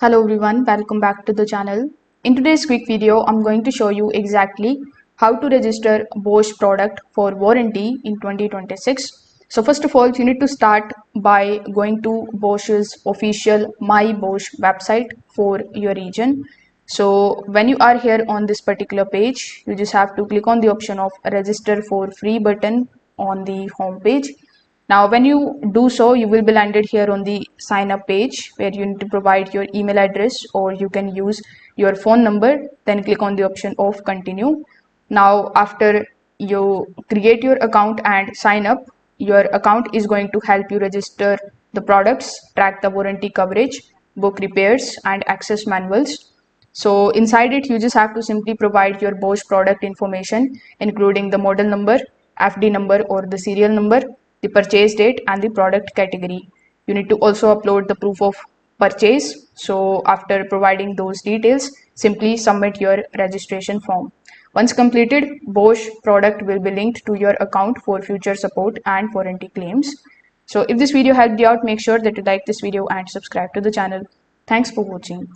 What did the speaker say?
Hello everyone, welcome back to the channel. In today's quick video, I'm going to show you exactly how to register Bosch product for warranty in 2026. So first of all, you need to start by going to Bosch's official My Bosch website for your region. So when you are here on this particular page, you just have to click on the option of register for free button on the home page. Now, when you do so, you will be landed here on the sign up page where you need to provide your email address or you can use your phone number. Then click on the option of continue. Now, after you create your account and sign up, your account is going to help you register the products, track the warranty coverage, book repairs, and access manuals. So inside it, you just have to simply provide your Bosch product information, including the model number, FD number or the serial number, the purchase date and the product category. You need to also upload the proof of purchase. So after providing those details, simply submit your registration form. Once completed, Bosch product will be linked to your account for future support and warranty claims. So if this video helped you out, make sure that you like this video and subscribe to the channel. Thanks for watching.